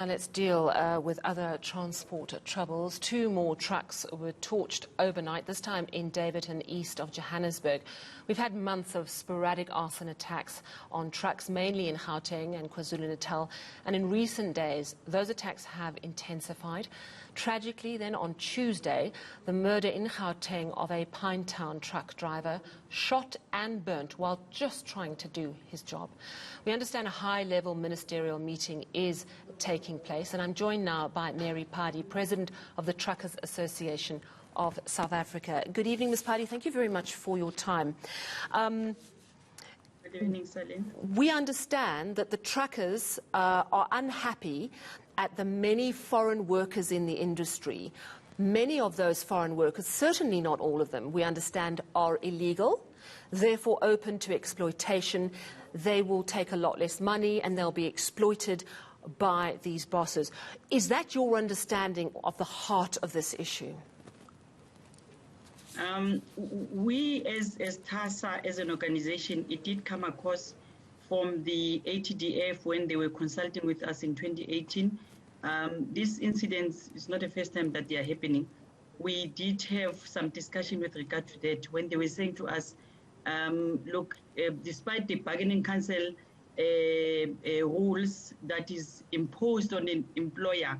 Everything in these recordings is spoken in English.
Now let's deal with other transport troubles. 2 more trucks were torched overnight, this time in Daveyton, east of Johannesburg. We've had months of sporadic arson attacks on trucks, mainly in Gauteng and Kwazulu-Natal. And in recent days, those attacks have intensified. Tragically, then on Tuesday, the murder in Gauteng of a Pinetown truck driver, shot and burnt while just trying to do his job. We understand a high-level ministerial meeting is taking place, and I'm joined now by Mary Phadi, President of the Truckers Association of South Africa. Good evening, Ms. Phadi. Thank you very much for your time. Good evening, Salim. We understand that the truckers are unhappy at the many foreign workers in the industry. Many of those foreign workers, certainly not all of them, we understand are illegal, therefore open to exploitation. They will take a lot less money and they'll be exploited by these bosses. Is that your understanding of the heart of this issue? We as TASA, as an organization, it did come across from the ATDF when they were consulting with us in 2018. This incident is not the first time that they are happening. We did have some discussion with regard to that when they were saying to us, look, despite the bargaining council rules that is imposed on an employer,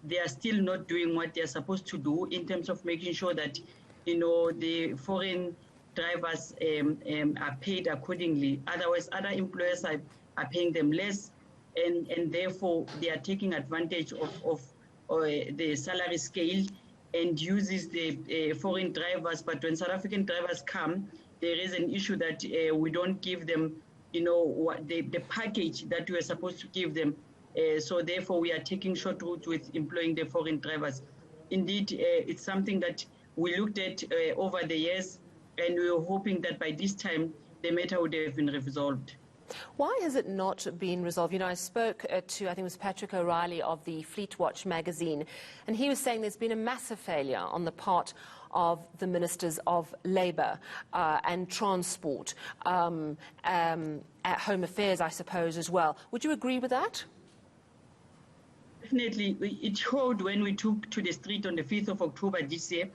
they are still not doing what they are supposed to do in terms of making sure that, you know, the foreign drivers are paid accordingly. Otherwise, other employers are paying them less, and therefore they are taking advantage of the salary scale and uses the foreign drivers. But when South African drivers come, there is an issue that we don't give them, you know, what the package that we are supposed to give them. So therefore, we are taking short routes with employing the foreign drivers. Indeed, it's something that we looked at over the years, and we were hoping that by this time, the matter would have been resolved. Why has it not been resolved? You know, I spoke to, I think it was Patrick O'Reilly of the Fleet Watch magazine, and he was saying there's been a massive failure on the part of the ministers of labour and transport, at Home Affairs, I suppose, as well. Would you agree with that? Definitely. It showed when we took to the street on the 5th of October this year.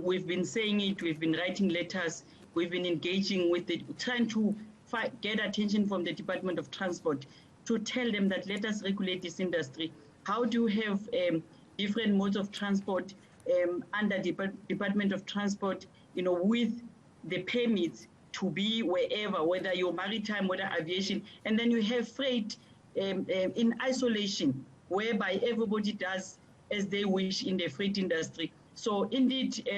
We've been saying it, we've been writing letters, we've been engaging with trying to get attention from the Department of Transport to tell them that let us regulate this industry. How do you have different modes of transport under the Department of Transport, you know, with the permits to be wherever, whether you're maritime, whether aviation, and then you have freight in isolation, whereby everybody does as they wish in the freight industry. So indeed,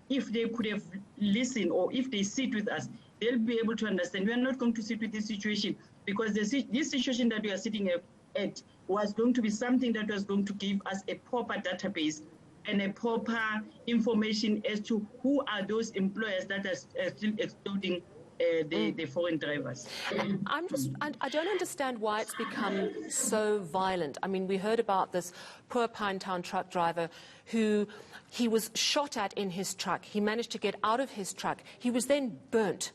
if they could have listened, or if they sit with us, they'll be able to understand. We are not going to sit with this situation, because this situation that we are sitting at was going to be something that was going to give us a proper database and a proper information as to who are those employers that are still exploiting the foreign drivers. I don't understand why it's become so violent. I mean, we heard about this poor Pinetown truck driver who he was shot at in his truck. He managed to get out of his truck. He was then burnt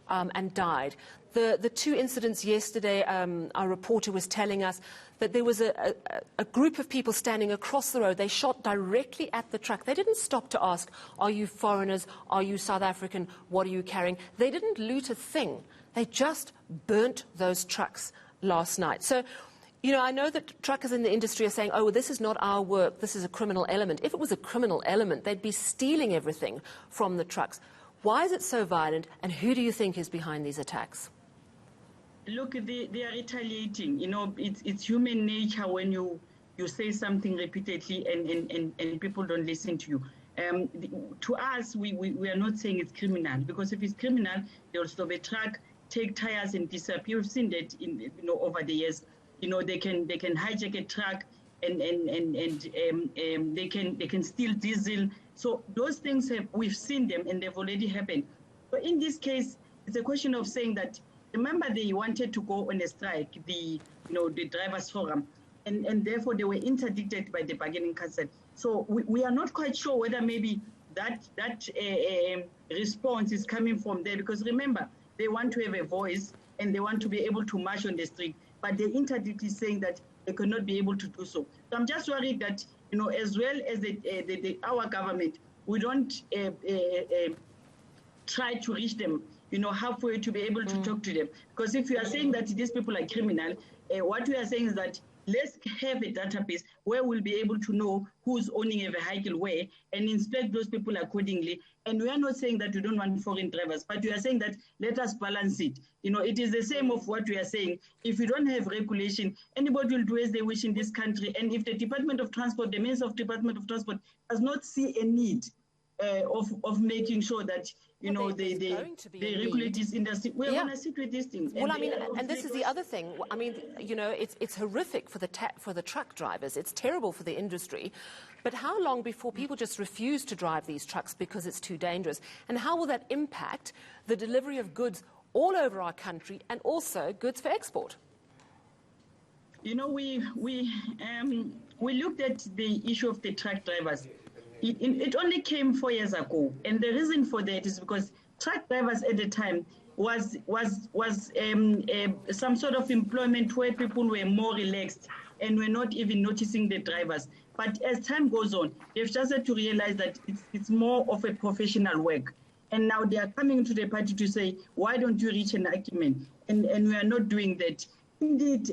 and died. The 2 incidents yesterday, our reporter was telling us that there was a group of people standing across the road. They shot directly at the truck. They didn't stop to ask, are you foreigners? Are you South African? What are you carrying? They didn't loot a thing. They just burnt those trucks last night. So, you know, I know that truckers in the industry are saying, oh, well, this is not our work. This is a criminal element. If it was a criminal element, they'd be stealing everything from the trucks. Why is it so violent, and who do you think is behind these attacks? Look, they are retaliating. You know, it's human nature when you say something repeatedly and people don't listen to you. To us, we are not saying it's criminal, because if it's criminal, they'll stop a truck, take tires and disappear. We've seen that over the years. You know, they can hijack a truck and they can steal diesel. So those things we've seen them, and they've already happened. But in this case, it's a question of saying that, remember, they wanted to go on a strike, the drivers' forum, and therefore they were interdicted by the bargaining council. So we are not quite sure whether maybe that response is coming from there, because remember, they want to have a voice and they want to be able to march on the street. But the interdict is saying that they cannot be able to do so. So I'm just worried that, you know, as well as our government, we don't try to reach them, you know, halfway to be able to talk to them. Because if you are saying that these people are criminal, what we are saying is that let's have a database where we'll be able to know who's owning a vehicle where and inspect those people accordingly. And we are not saying that we don't want foreign drivers, but we are saying that let us balance it. You know, it is the same of what we are saying. If you don't have regulation, anybody will do as they wish in this country. And if the Department of Transport, the Minister of Department of Transport does not see a need of making sure that, you know, they regulate this industry, we're going to sit with these things. Well, I mean, and this is the other thing. I mean, you know, it's horrific for the truck drivers. It's terrible for the industry. But how long before people just refuse to drive these trucks because it's too dangerous? And how will that impact the delivery of goods all over our country and also goods for export? You know, we looked at the issue of the truck drivers. It only came 4 years ago, and the reason for that is because truck drivers at the time was some sort of employment where people were more relaxed and were not even noticing the drivers. But as time goes on, they've started to realize that it's more of a professional work. And now they are coming to the party to say, why don't you reach an agreement? And we are not doing that. Indeed,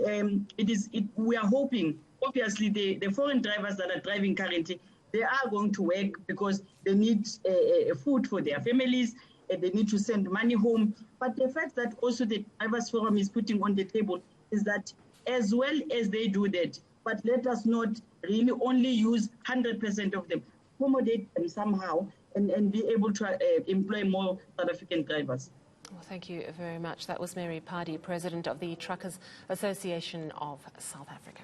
we are hoping, obviously, the foreign drivers that are driving currently, they are going to work because they need food for their families, they need to send money home. But the fact that also the Drivers Forum is putting on the table is that as well as they do that, but let us not really only use 100% of them, accommodate them somehow and be able to employ more South African drivers. Well, thank you very much. That was Mary Phadi, President of the Truckers Association of South Africa.